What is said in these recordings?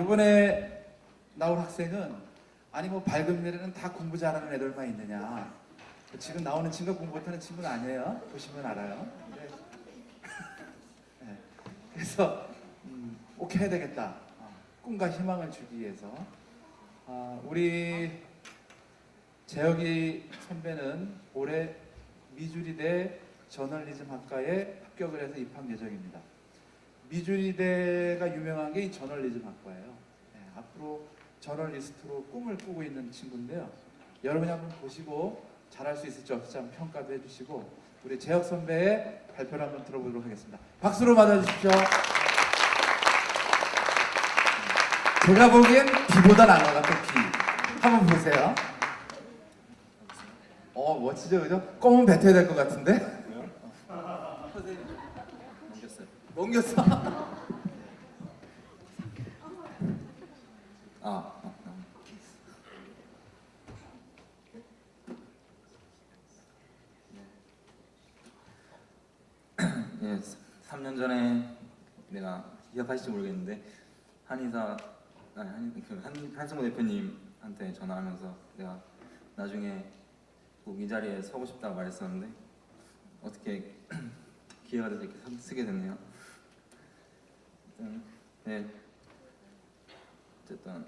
이번에 나올 학생은 아니 뭐 밝은 미래는 다 공부 잘하는 애들만 있느냐. 지금 나오는 친구가 공부 못하는 친구는 아니에요. 보시면 알아요. 근데, 네. 그래서 꼭 해야 되겠다. 꿈과 희망을 주기 위해서 우리 재혁이 선배는 올해 미주리대 저널리즘 학과에 합격을 해서 입학 예정입니다. 미주리대가 유명한 게 이 저널리즘 학과예요. 네, 앞으로 저널리스트로 꿈을 꾸고 있는 친구인데요. 여러분이 한번 보시고 잘할 수 있을지 없을지 한번 평가도 해주시고 우리 재혁 선배의 발표를 한번 들어보도록 하겠습니다. 박수로 맞아주십시오. 제가 보기엔 B보다 나은 것 같아요. B. 한번 보세요. 멋지죠, 그죠? 껌은 뱉어야 될 것 같은데? 선생님, 멍겼어. 예, 3년 전에 내가 기억하실지 모르겠는데 한승우 대표님한테 전화하면서 내가 나중에 꼭 이 자리에 서고 싶다고 말했었는데 어떻게 기회가 돼서 이렇게 쓰게 됐네요. 어쨌든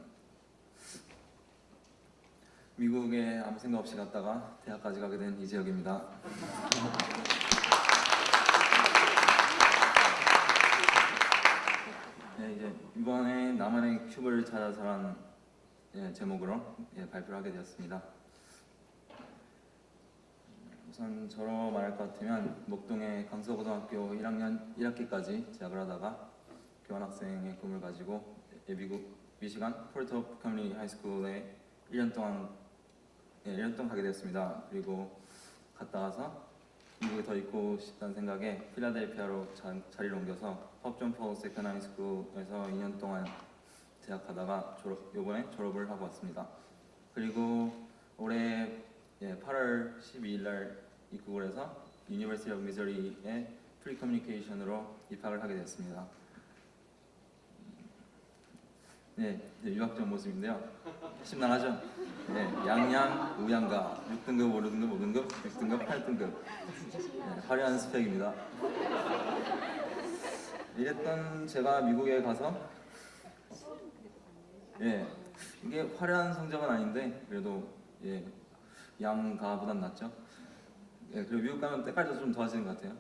미국에 아무 생각 없이 갔다가 대학까지 가게 된 이재혁입니다. 네, 이제 이번에 나만의 큐브를 찾아서란 제목으로 발표를 하게 되었습니다. 우선 저로 말할 것 같으면 목동의 강서고등학교 1학년 1학기까지 재학을 하다가 교환학생의 꿈을 가지고 미국 미시간 폴트 커뮤니티 하이스쿨에 1년 동안 가게 되었습니다. 그리고 갔다 와서 미국에 더 있고 싶다는 생각에 필라델피아로 자리를 옮겨서 헙존 세컨 하이스쿨에서 2년 동안 재학하다가 이번에 졸업을 하고 왔습니다. 그리고 올해 8월 12일 날 입국을 해서 유니버시티 오브 미저리의 프리커뮤니케이션으로 입학을 하게 되었습니다. 네, 유학적 모습인데요. 심란하죠? 네, 양양, 우양가, 6등급, 5등급, 5등급, 6등급, 8등급 화려한 스펙입니다. 이랬던 제가 미국에 가서 이게 화려한 성적은 아닌데 그래도 양가보단 낫죠? 그리고 미국 가면 때깔도 좀 좋아지는 것 같아요.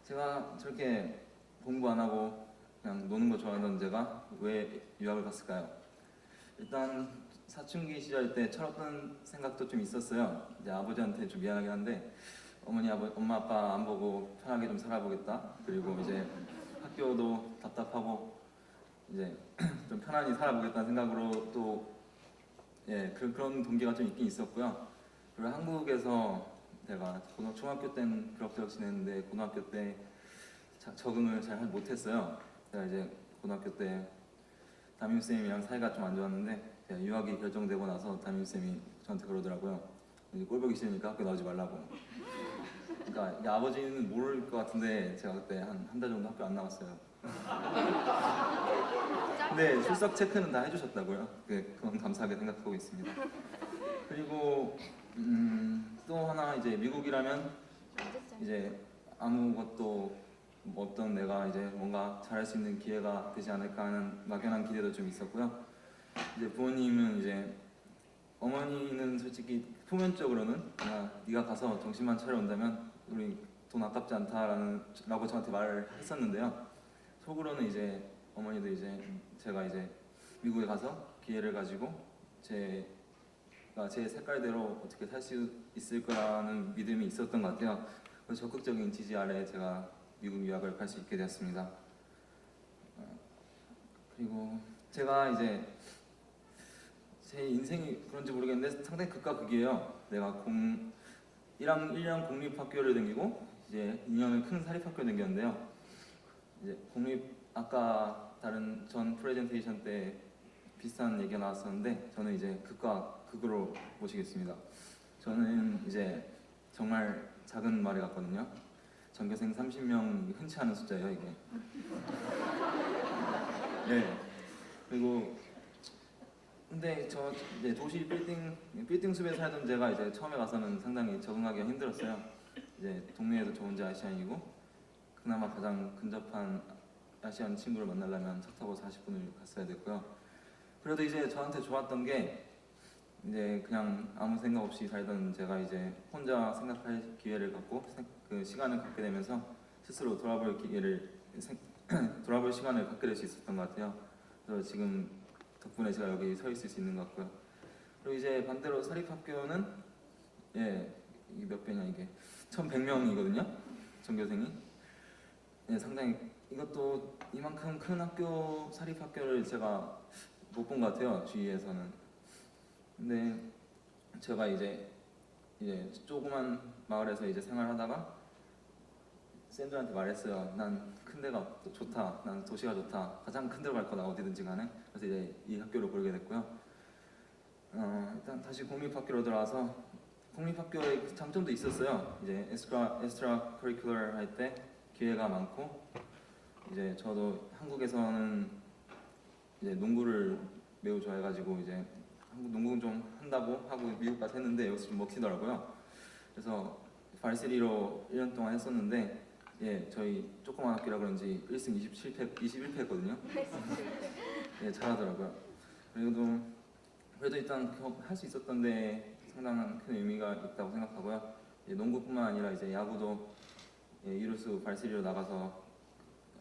제가 저렇게 공부 안 하고 그냥 노는 거 좋아하던 제가 왜 유학을 갔을까요? 일단 사춘기 시절 때 철없던 생각도 좀 있었어요. 이제 아버지한테 좀 미안하긴 한데 엄마 아빠 안 보고 편하게 좀 살아보겠다. 그리고 이제 학교도 답답하고 이제 좀 편안히 살아보겠다는 생각으로 또 그런 동기가 좀 있긴 있었고요. 그리고 한국에서 제가 중학교 때는 그럭저럭 지냈는데 고등학교 때 적응을 잘 못했어요. 제가 이제 고등학교 때 담임쌤이랑 사이가 좀 안 좋았는데 유학이 결정되고 나서 담임쌤이 저한테 그러더라고요. 이제 꼴보기 싫으니까 학교 나오지 말라고. 그러니까 아버지는 모를 것 같은데 제가 그때 한 달 정도 학교 안 나왔어요. 근데 출석 체크는 다 해주셨다고요. 그건 감사하게 생각하고 있습니다. 그리고 또 하나 이제 미국이라면 이제 아무것도 없던 내가 이제 뭔가 잘할 수 있는 기회가 되지 않을까 하는 막연한 기대도 좀 있었고요. 이제 부모님은 이제 어머니는 솔직히 표면적으로는 네가 가서 정신만 차려온다면 우리 돈 아깝지 않다라고 저한테 말을 했었는데요. 속으로는 이제 어머니도 이제 제가 이제 미국에 가서 기회를 가지고 제가 제 색깔대로 어떻게 살 수 있을 거라는 믿음이 있었던 것 같아요. 그래서 적극적인 지지 아래 제가 미국 유학을 갈 수 있게 되었습니다. 그리고 제가 이제 제 인생이 그런지 모르겠는데 상당히 극과 극이에요. 내가 1년 공립학교를 다니고 이제 2년을 큰 사립학교를 다녔는데요. 이제 아까 다른 전 프레젠테이션 때 비슷한 얘기가 나왔었는데 저는 이제 극과 극으로 모시겠습니다. 저는 이제 정말 작은 말에 갔거든요. 전교생 30명 흔치 않은 숫자예요 이게. 네. 그리고 근데 저 이제 도시 빌딩 숲에 살던 제가 이제 처음에 가서는 상당히 적응하기가 힘들었어요. 이제 동네에도 저 혼자 아시안이고 그나마 가장 근접한 아시안 친구를 만나려면 차 타고 40분을 갔어야 됐고요. 그래도 이제 저한테 좋았던 게 이제 그냥 아무 생각 없이 살던 제가 이제 혼자 생각할 기회를 갖고 그 시간을 갖게 되면서 스스로 돌아볼 시간을 갖게 될 수 있었던 것 같아요. 그래서 지금 덕분에 제가 여기 서 있을 수 있는 것 같고요. 그리고 이제 반대로 사립학교는 이게 몇 배냐 이게 1,100명이거든요. 전교생이. 상당히 이것도 이만큼 큰 학교 사립학교를 제가 못 본 것 같아요. 주위에서는. 근데 제가 이제 조그만 마을에서 이제 생활하다가 샌들한테 말했어요. 난 큰 데가 좋다. 난 도시가 좋다. 가장 큰 데로 갈 거다. 어디든지 간에. 그래서 이제 이 학교를 고르게 됐고요. 일단 다시 공립학교로 들어와서 공립학교의 장점도 있었어요. 이제 에스트라 커리큘러 할 때 기회가 많고 이제 저도 한국에서는 이제 농구를 매우 좋아해가지고 이제 한국 농구 좀 한다고 하고 미국 가서 했는데 여기서 좀 먹히더라고요. 그래서 발시리로 1년 동안 했었는데 저희 조그만 학교라 그런지 1승 21패였거든요. 잘하더라고요. 그래도 일단 할 수 있었던데 상당한 큰 의미가 있다고 생각하고요. 농구뿐만 아니라 이제 야구도 이루수 발시리로 나가서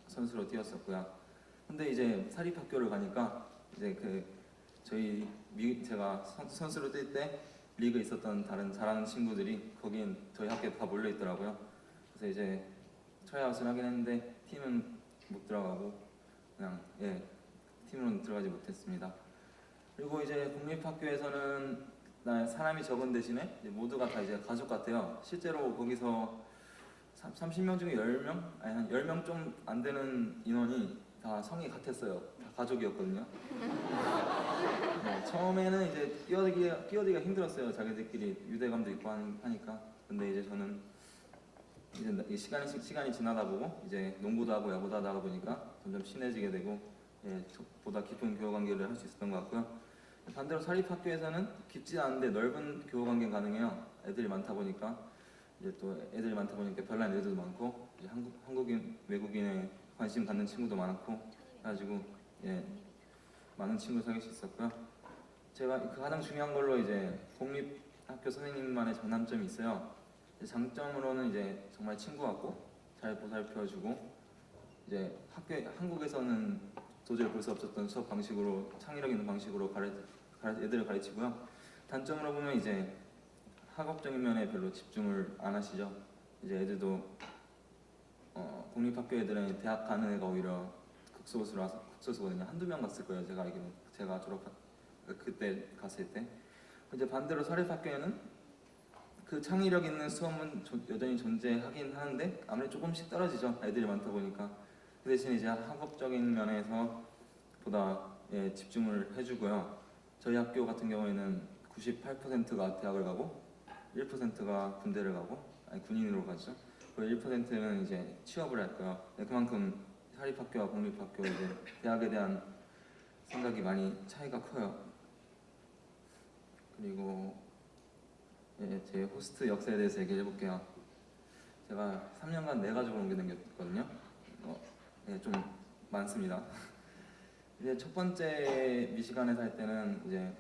선수로 뛰었었고요. 근데 이제 사립학교를 가니까 이제 제가 선수로 뛸 때 리그에 있었던 다른 잘하는 친구들이 거긴 저희 학교에 다 몰려 있더라고요. 그래서 이제 트라이아웃을 하긴 했는데 팀은 못 들어가고 그냥 팀으로는 들어가지 못했습니다. 그리고 이제 공립학교에서는 사람이 적은 대신에 이제 모두가 다 이제 가족 같아요. 실제로 거기서 30명 중에 10명? 아니 한 10명 좀 안 되는 인원이 다 성이 같았어요. 다 가족이었거든요. 처음에는 이제 끼어들기가 힘들었어요. 자기들끼리 유대감도 있고 하니까. 근데 이제 저는 이제 시간이 지나다 보고 이제 농구도 하고 야구도 하다 보니까 점점 친해지게 되고 보다 깊은 교우 관계를 할 수 있었던 것 같고요. 반대로 사립학교에서는 깊지 않은데 넓은 교우 관계 가능해요. 애들이 많다 보니까 별난 애들도 많고 이제 한국인 외국인에 관심 갖는 친구도 많고 해가지고 많은 친구 사귈 수 있었고요. 제가 그 가장 중요한 걸로 이제 공립학교 선생님만의 장단점이 있어요. 장점으로는 이제 정말 친구 같고 잘 보살펴주고 이제 한국에서는 도저히 볼 수 없었던 수업 방식으로 창의력 있는 방식으로 애들을 가르치고요. 단점으로 보면 이제 학업적인 면에 별로 집중을 안 하시죠. 이제 애들도 공립학교 애들은 대학 가는 애가 오히려 극소수거든요. 한두 명 갔을 거예요. 제가 알기로는 제가 그때 갔을 때. 이제 반대로 사립학교에는 그 창의력 있는 수업은 여전히 존재하긴 하는데 아무래도 조금씩 떨어지죠. 애들이 많다 보니까. 그 대신 이제 학업적인 면에서 보다 집중을 해주고요. 저희 학교 같은 경우에는 98%가 대학을 가고 1%가 군대를 가고 군인으로 가죠. 그리고 1%는 이제 취업을 할 거예요. 그만큼 사립학교와 공립학교 이제 대학에 대한 생각이 많이 차이가 커요. 그리고 제 호스트 역사에 대해서 얘기해 볼게요. 제가 3년간 4가족을 옮겨 다녔거든요. 좀 많습니다. 이제 첫 번째 미시간에 살 때는 이제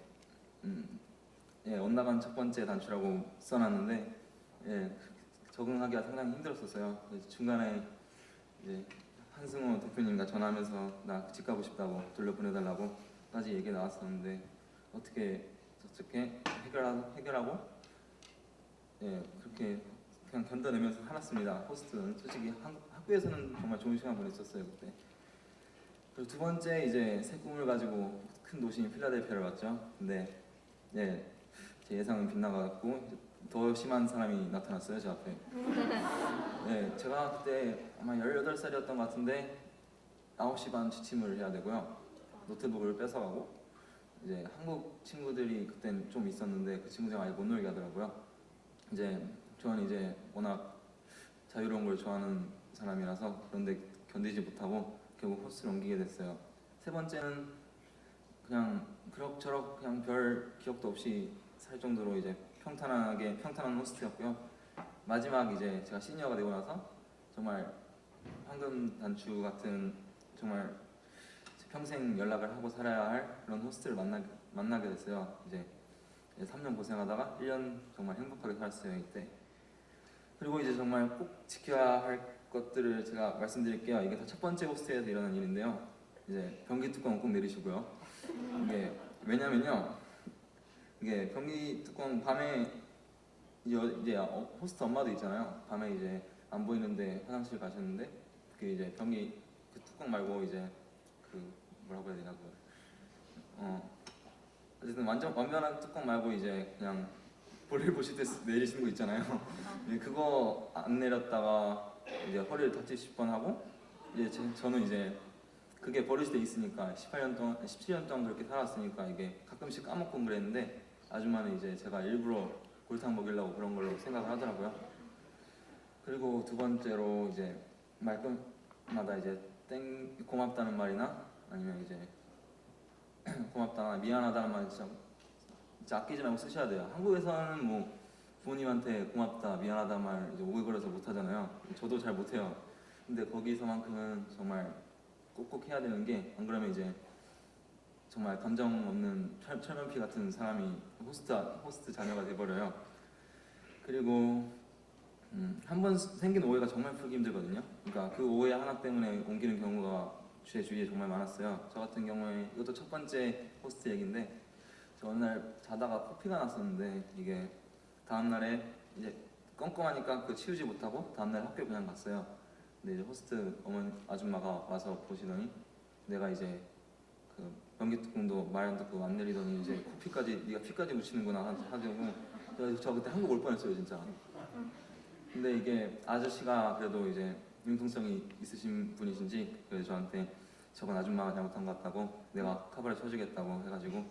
엇나간 첫 번째 단추라고 써놨는데 적응하기가 상당히 힘들었었어요. 중간에 이제 한승호 대표님과 전화하면서 나 집 가고 싶다고 돌려보내달라고까지 얘기 나왔었는데 어떻게 해결하고 그렇게 그냥 견뎌내면서 살았습니다. 호스트는 솔직히 학교에서는 정말 좋은 시간 보냈었어요 그때. 그리고 두 번째 이제 새 꿈을 가지고 큰 도시인 필라델피아를 왔죠. 근데 제 예상은 빗나갔고 더 심한 사람이 나타났어요 제 앞에. 제가 그때 아마 18살이었던 것 같은데 9시 반 취침을 해야 되고요. 노트북을 뺏어가고 이제 한국 친구들이 그땐 좀 있었는데 그 친구들이랑 아예 못 놀게 하더라고요. 저는 이제 워낙 자유로운 걸 좋아하는 사람이라서 그런데 견디지 못하고 결국 호스트를 옮기게 됐어요. 세 번째는 그냥 그럭저럭 그냥 별 기억도 없이 살 정도로 이제 평탄한 호스트였고요. 마지막 이제 제가 시니어가 되고 나서 정말 황금 단추 같은 정말 평생 연락을 하고 살아야 할 그런 호스트를 만나게 됐어요. 이제 3년 고생하다가 1년 정말 행복하게 살았어요 이때. 그리고 이제 정말 꼭 지켜야 할 것들을 제가 말씀드릴게요. 이게 다 첫 번째 호스트에서 일어난 일인데요. 이제 변기 뚜껑 꼭 내리시고요. 이게 왜냐면요. 이게 변기 뚜껑 밤에 이제 호스트 엄마도 있잖아요. 밤에 이제 안 보이는데 화장실 가셨는데 그 이제 변기 그 뚜껑 말고 이제 그 뭐라고 해야 되나 어쨌든 완전한 뚜껑 말고 이제 그냥 볼일 보실 때 내리시는 거 있잖아요. 그거 안 내렸다가 이제 허리를 다치실 뻔하고 이제 저는 이제 그게 버릇이 돼 있으니까 17년 동안 그렇게 살았으니까 이게 가끔씩 까먹고 그랬는데 아줌마는 이제 제가 일부러 골탕 먹이려고 그런 걸로 생각을 하더라고요. 그리고 두 번째로 이제 말끝마다 이제 고맙다는 말이나 아니면 이제 고맙다, 미안하다는 말 진짜 아끼지 말고 쓰셔야 돼요. 한국에서는 뭐 부모님한테 고맙다, 미안하다 말 이제 오글거려서 못 하잖아요. 저도 잘 못해요. 근데 거기서만큼은 정말 꼭꼭 해야 되는 게 안 그러면 이제 정말 감정 없는 철면피 같은 사람이 호스트 자녀가 돼버려요. 그리고 한 번 생긴 오해가 정말 풀기 힘들거든요. 그러니까 그 오해 하나 때문에 옮기는 경우가 제 주위에 정말 많았어요. 저 같은 경우에 이것도 첫 번째 호스트 얘기인데 저 어느 날 자다가 코피가 났었는데 이게 다음날에 이제 껌껌하니까 그 치우지 못하고 다음날 학교 그냥 갔어요. 근데 이제 호스트 어머니 아줌마가 와서 보시더니 내가 이제 그 변기뚜껑도 말 안 듣고 안 내리더니 이제 코피까지 네가 피까지 묻히는구나 하더라고. 그래서 저 그때 한국 올 뻔했어요 진짜. 근데 이게 아저씨가 그래도 이제 융통성이 있으신 분이신지 그래서 저한테 저건 아줌마가 잘못한 것 같다고 내가 카바를 쳐주겠다고 해가지고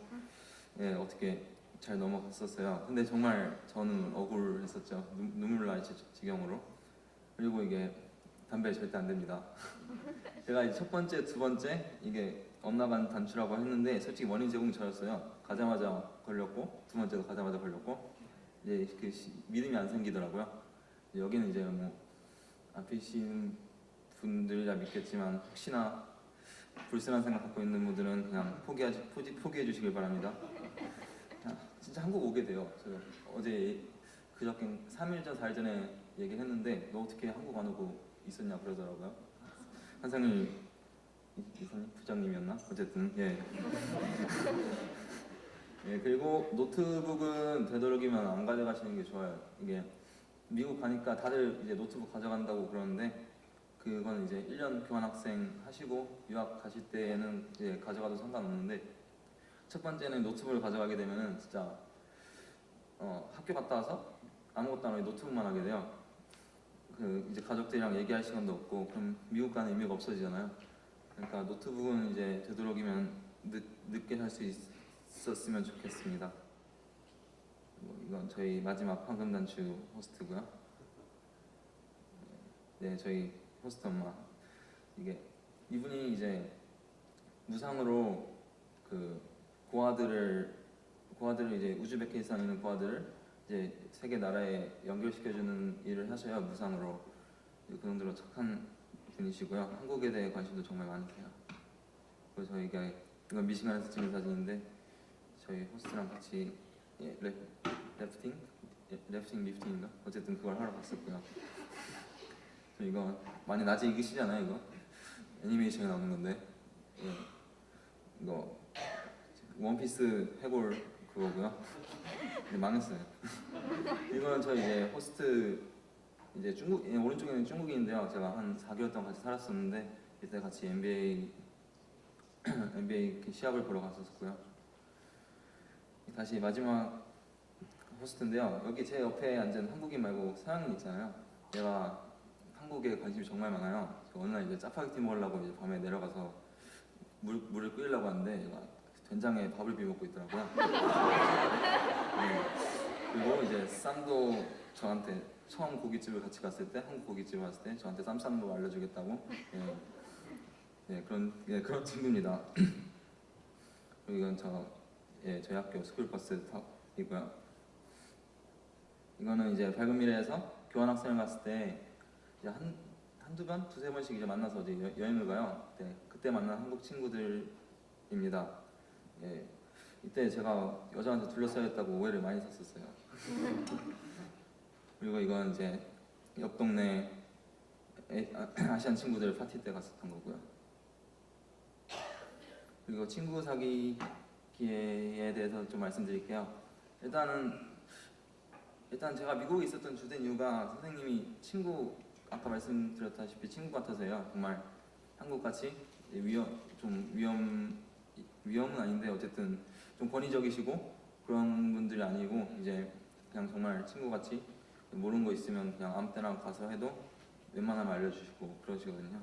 예 어떻게 잘 넘어갔었어요. 근데 정말 저는 억울했었죠. 눈물 날 지경으로. 그리고 이게 담배 절대 안 됩니다. 제가 이제 첫 번째, 두 번째 이게 엇나간 단추라고 했는데 솔직히 원인 제공 저였어요. 가자마자 걸렸고 두 번째도 가자마자 걸렸고 이제 그 믿음이 안 생기더라고요. 여기는 이제 뭐 앞이신 분들이야 믿겠지만 혹시나 불순한 생각 갖고 있는 분들은 그냥 포기해 주시길 바랍니다. 진짜 한국 오게 돼요. 제가 어제 그저께 3일 전, 4일 전에 얘기했는데 너 어떻게 한국 안 오고 있었냐 그러더라고요. 한상일 이사님 부장님이었나? 어쨌든 예. 예 그리고 노트북은 되도록이면 안 가져가시는 게 좋아요. 이게 미국 가니까 다들 이제 노트북 가져간다고 그러는데 그건 이제 1년 교환학생 하시고 유학 가실 때는 이제 가져가도 상관없는데 첫 번째는 노트북을 가져가게 되면은 진짜 학교 갔다 와서 아무것도 안 하고 노트북만 하게 돼요. 그 이제 가족들이랑 얘기할 시간도 없고 그럼 미국 가는 의미가 없어지잖아요. 그러니까 노트북은 이제 되도록이면 늦게 살 수 있었으면 좋겠습니다. 이건 저희 마지막 황금단추 호스트고요. 네, 저희 호스트 엄마. 이분이 이제 무상으로 그 고아들을 이제 우즈베키스탄에 있는 고아들을 이제 세계 나라에 연결시켜주는 일을 하셔요. 무상으로. 그 정도로 착한 분이시고요. 한국에 대해 관심도 정말 많으세요. 그래서 저희가 이건 미시간에서 찍은 사진인데 저희 호스트랑 같이 리프팅인가? 어쨌든 그걸 하러 갔었고요. 이거 많이 낮에 익으시잖아요. 이거 애니메이션에 나오는 건데 예. 이거 원피스 해골 그거고요. 망했어요. 이건 저희 이제 호스트 이제 오른쪽에는 중국인인데요. 제가 한 4개월 동안 같이 살았었는데 이때 같이 NBA 시합을 보러 갔었고요. 다시 마지막 호스트인데요. 여기 제 옆에 앉은 한국인 말고 서양인 있잖아요. 얘가 한국에 관심이 정말 많아요. 어느 날 이제 짜파게티 먹으려고 이제 밤에 내려가서 물을 끓이려고 하는데 얘가 된장에 밥을 비벼 먹고 있더라고요. 네. 그리고 이제 쌈도 저한테 처음 고깃집을 같이 갔을 때, 한국 고깃집을 갔을 때 저한테 쌈 싸는 법 알려주겠다고 그런 친구입니다. 그리고 이건 저희 학교 스쿨버스 이고요. 이거는 이제 밝은 미래에서 교환학생을 갔을 때 이제 한두 번, 두세 번씩 이제 만나서 이제 여행을 가요. 그때 만난 한국 친구들입니다. 이때 제가 여자한테 둘러싸였다고 오해를 많이 샀었어요. 그리고 이건 이제 옆 동네 아시안 친구들 파티 때 갔었던 거고요. 그리고 친구 사귀기에 대해서 좀 말씀드릴게요. 일단 제가 미국에 있었던 주된 이유가 선생님이 아까 말씀드렸다시피 친구 같아서요. 정말 한국같이 위험은 아닌데 어쨌든 좀 권위적이시고 그런 분들이 아니고 이제 그냥 정말 친구같이 모르는 거 있으면 그냥 아무 때나 가서 해도 웬만하면 알려주시고 그러시거든요.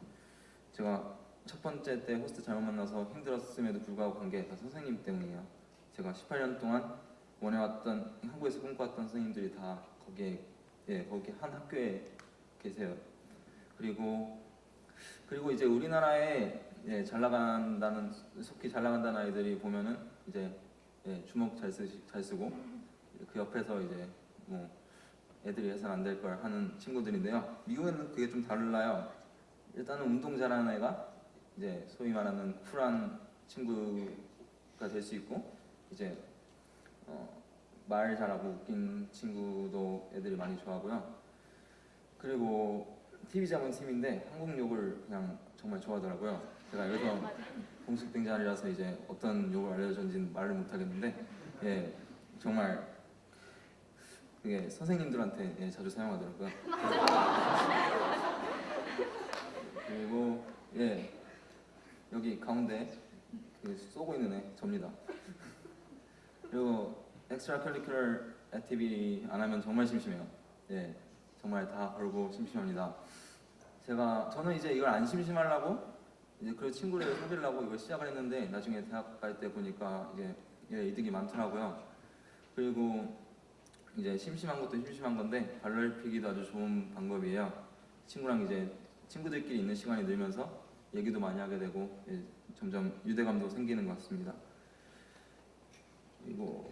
제가 첫 번째 때 호스트 잘못 만나서 힘들었음에도 불구하고 간 게 다 선생님 때문이에요. 제가 18년 동안 원해왔던 한국에서 꿈꿔왔던 선생님들이 다 거기 한 학교에 계세요. 그리고 이제 우리나라에 속히 잘 나간다는 아이들이 보면은 이제 주먹 잘 쓰고 그 옆에서 이제 뭐 애들이 해서는 안 될 걸 하는 친구들인데요. 미국에는 그게 좀 달라요. 일단은 운동 잘하는 애가 이제 소위 말하는 쿨한 친구가 될 수 있고 이제 말 잘하고 웃긴 친구도 애들이 많이 좋아하고요. 그리고 TV 잡은 팀인데 한국 욕을 그냥 정말 좋아하더라고요. 제가 여기서 공식 등장이라서 이제 어떤 욕을 알려줬는지는 말을 못하겠는데 정말 그게 선생님들한테 자주 사용하더라고요. 그리고 여기 가운데 쏘고 있는 애 접니다. 그리고 엑스트라 커리큘러 액티비티 안 하면 정말 심심해요. 정말 다 걸고 심심합니다. 저는 이제 이걸 안 심심하려고 이제 그 친구를 사귀려고 이걸 시작을 했는데 나중에 대학 갈 때 보니까 이제 이득이 많더라고요. 그리고 이제 심심한 것도 심심한 건데 발랄피기도 아주 좋은 방법이에요. 친구랑 이제 친구들끼리 있는 시간이 늘면서 얘기도 많이 하게 되고 점점 유대감도 생기는 것 같습니다. 그리고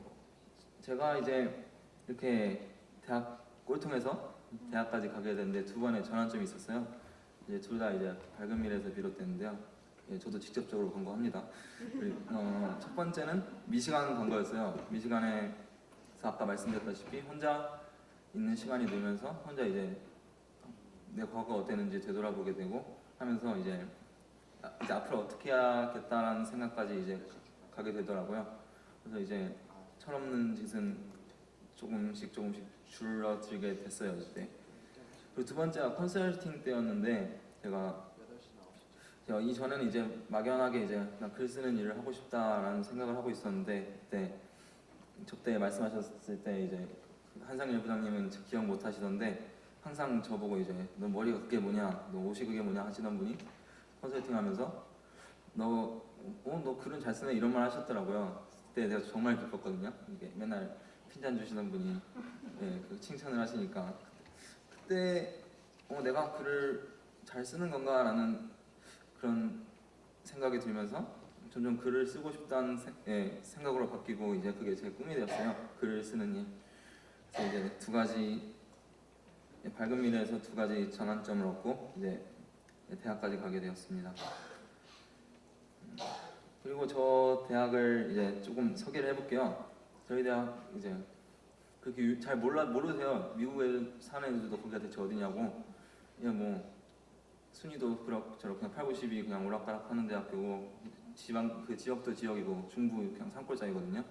제가 이제 이렇게 대학 꼴통에서 대학까지 가게 됐는데 두 번의 전환점이 있었어요. 이제 둘 다 이제 밝은 미래에서 비롯됐는데요. 저도 직접적으로 간 거 합니다. 첫 번째는 미시간 간 거였어요. 미시간에서 아까 말씀드렸다시피 혼자 있는 시간이 늘면서 혼자 이제 내 과거가 어땠는지 되돌아보게 되고 하면서 이제 앞으로 어떻게 해야겠다라는 생각까지 이제 가게 되더라고요. 그래서 이제 철없는 짓은 조금씩 줄어들게 됐어요 그때. 그리고 두 번째가 컨설팅 때였는데 제가 이전에는 이제 막연하게 이제 그냥 글 쓰는 일을 하고 싶다라는 생각을 하고 있었는데 그때 저때 말씀하셨을 때 이제 한상일 부장님은 기억 못 하시던데 항상 저보고 이제 너 머리가 그게 뭐냐, 너 옷이 그게 뭐냐 하시던 분이 컨설팅 하면서 너 글은 잘 쓰네 이런 말 하셨더라고요. 그때 내가 정말 기뻤거든요. 이게 맨날 핀잔 주시던 분이 그 칭찬을 하시니까 그때 내가 글을 잘 쓰는 건가라는 그런 생각이 들면서 점점 글을 쓰고 싶다는 생각으로 바뀌고 이제 그게 제 꿈이 되었어요. 글을 쓰는 일. 그래서 이제 두 가지 밝은 미래에서 두 가지 전환점을 얻고 이제 대학까지 가게 되었습니다. 그리고 저 대학을 이제 조금 소개를 해볼게요. 저희 대학 이제 그렇게 잘 모르세요. 미국에 사는 애들도 거기가 대체 어디냐고. 그냥 뭐 순위도 그럭저럭 그냥 8, 90이 그냥 오락가락 하는 대학교고 그 지역도 지역이고 중부 그냥 산골짜기거든요.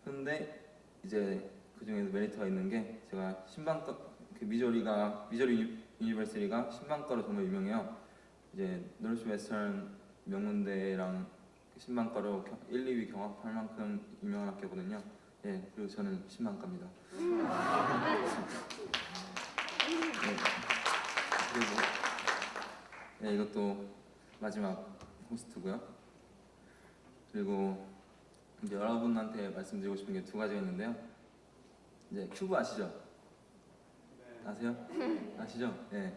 근데 이제 그 중에서 메리트가 있는 게 제가 신방과 미저리 유니버시티가 신방과로 정말 유명해요. 이제 노스 웨스턴 명문대랑 신방과로 1, 2위 경합할 만큼 유명한 학교거든요. 그리고 저는 신방과입니다. 그리고 이것도 마지막 호스트고요. 그리고 이제 여러분한테 말씀드리고 싶은 게 두 가지가 있는데요. 이제 큐브 아시죠? 아세요? 아시죠? 네.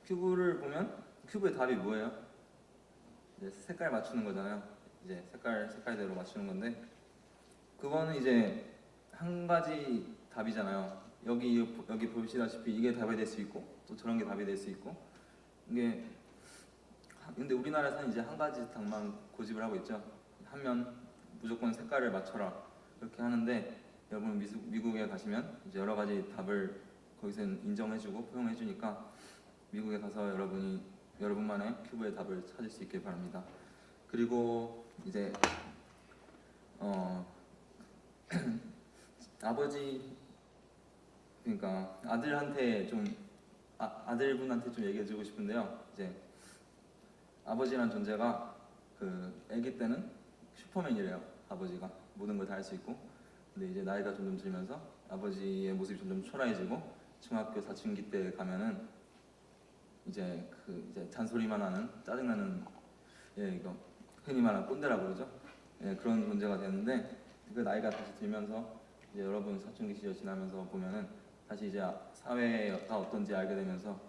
큐브를 보면 큐브의 답이 뭐예요? 이제 색깔 맞추는 거잖아요. 이제 색깔대로 맞추는 건데 그거는 이제 한 가지 답이잖아요. 여기 보시다시피 이게 답이 될 수 있고 또 저런 게 답이 될 수 있고 이게 근데 우리나라에서는 이제 한 가지 답만 고집을 하고 있죠. 하면 무조건 색깔을 맞춰라 그렇게 하는데 여러분 미국에 가시면 이제 여러 가지 답을 거기서는 인정해주고 포용해주니까 미국에 가서 여러분만의 큐브의 답을 찾을 수 있길 바랍니다. 그리고 이제 아버지 그러니까 아들한테 좀 아들분한테 좀 얘기해주고 싶은데요. 이제 아버지란 존재가 그 아기 때는 슈퍼맨이래요. 아버지가 모든 걸 다 할 수 있고 근데 이제 나이가 점점 들면서 아버지의 모습이 점점 초라해지고 중학교 사춘기 때 가면은 이제 잔소리만 하는 짜증나는 이거 흔히 말하는 꼰대라고 그러죠. 그런 존재가 되는데 그 나이가 다시 들면서 이제 여러분 사춘기 시절 지나면서 보면은 다시 이제 사회가 어떤지 알게 되면서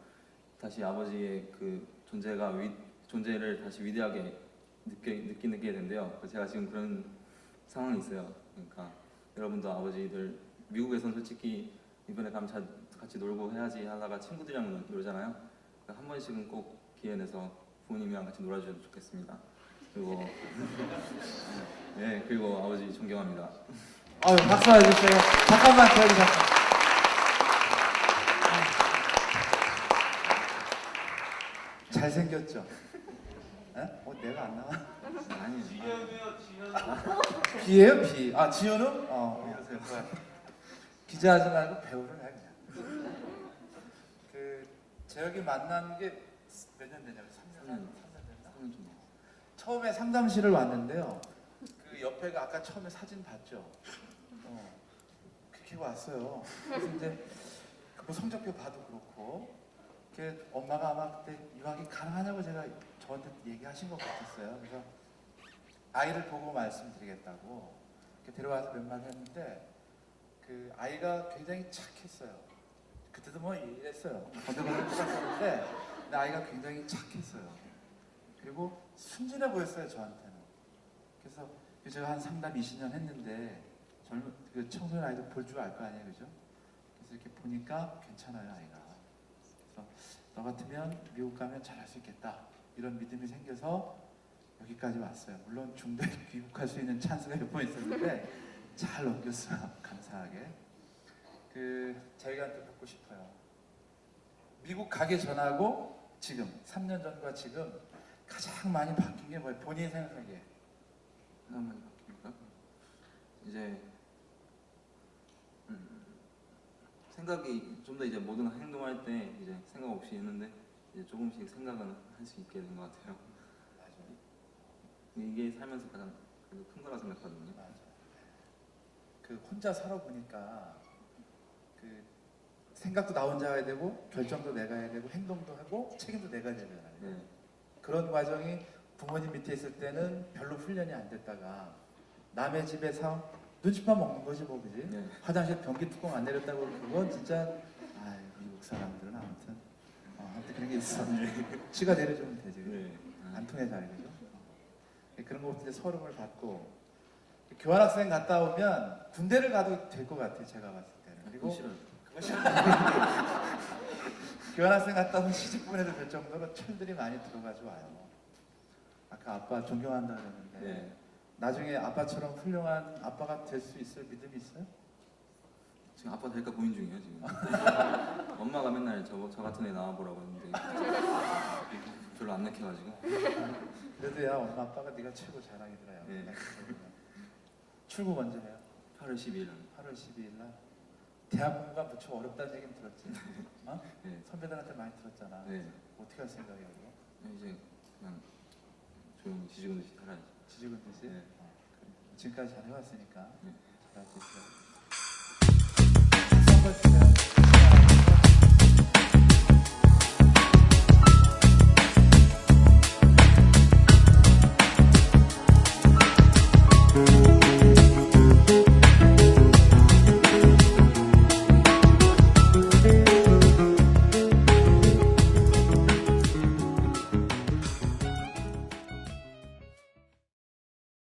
다시 아버지의 그 존재를 다시 위대하게 느끼게 된대요. 제가 지금 그런 상황이 있어요. 그러니까 여러분도 아버지들 미국에서는 솔직히 이번에 가면 같이 놀고 해야지 하다가 친구들이랑 놀잖아요. 그러니까 한 번씩은 꼭 기회 내서 부모님이랑 같이 놀아주셔도 좋겠습니다. 그리고 그리고 아버지 존경합니다. 아유, 박수 해주세요. 잠깐만 저기 잠깐. 잘생겼죠? 에? 내가 안 나와? 아니 비예요, 비. 아, 지효는? 이러세요. 기자하지 말고 배우를 해 그냥. 재혁이 만난 게 몇 년 되냐고? 3년 됐나? 3년 좀 처음에 상담실을 왔는데요. 그 옆에가 아까 처음에 사진 봤죠? 그렇게 왔어요. 그래서 이제 뭐 성적표 봐도 그렇고 엄마가 아마 그때 유학이 가능하냐고 저한테 얘기하신 것 같았어요. 그래서 아이를 보고 말씀드리겠다고 데려와서 몇 마디 했는데 그 아이가 굉장히 착했어요. 그때도 뭐 이랬어요. 건들건들 똑같았는데 근데 아이가 굉장히 착했어요. 그리고 순진해 보였어요, 저한테는. 그래서 제가 한 상담 20년 했는데 그 청소년 아이도 볼 줄 알 거 아니에요, 그죠? 그래서 이렇게 보니까 괜찮아요, 아이가. 그래서 너 같으면 미국 가면 잘할 수 있겠다 이런 믿음이 생겨서 여기까지 왔어요. 물론 중도에 귀국할 수 있는 찬스가 몇 번 있었는데 잘 넘겼어요. 감사하게. 자기한테 묻고 싶어요. 미국 가기 전하고 지금 3년 전과 지금 가장 많이 바뀐 게 뭐예요? 본인이 생각하기에. 가장 많이 바뀝니까? 이제 생각이 좀 더 이제 모든 행동할 때 이제 생각 없이 했는데 이제 조금씩 생각은 할 수 있게 된 것 같아요. 맞아요. 이게 살면서 가장 큰 거라 생각하거든요. 맞아요. 혼자 살아보니까 생각도 나 혼자 해야 되고 결정도 내가 해야 되고 행동도 하고 책임도 내가 져야 되잖아요. 네. 그런 과정이 부모님 밑에 있을 때는 별로 훈련이 안 됐다가 남의 집에서 눈치만 먹는 거지 뭐, 그지? 네. 화장실 변기 뚜껑 안 내렸다고 그건 진짜 미국 사람들은 아무튼 그런 게 있어. 지가 내려주면 되지. 네. 안 통해서 알죠. 그런 것들 서름을 받고 교환학생 갔다 오면 군대를 가도 될 것 같아, 제가 봤을 때는. 그리고 그거 싫어요. 교환학생 갔다 오면 시집 보내도 될 정도로 철들이 많이 들어가지고 와요. 아까 아빠 존경한다 그랬는데 네. 나중에 아빠처럼 훌륭한 아빠가 될 수 있을 믿음이 있어요? 지금 아빠 될까 고민 중이에요 지금. 엄마가 맨날 저 같은 애 나와보라고 했는데 별로 안 내켜가지고. 그래도 야 엄마 아빠가 네가 최고 자랑이더라. 야. 네. 출국 언제 해요? 8월 12일. 8월 12일 날. 대학 공부가 무척 어렵다는 얘기는 들었지? 네. 선배들한테 많이 들었잖아. 네. 어떻게 할 생각이야? 이제 그냥 조용히 지지고 듯이 살아야지. 지지군 듯이? 네. 지금까지 잘 해왔으니까 네. 잘할 수 있어.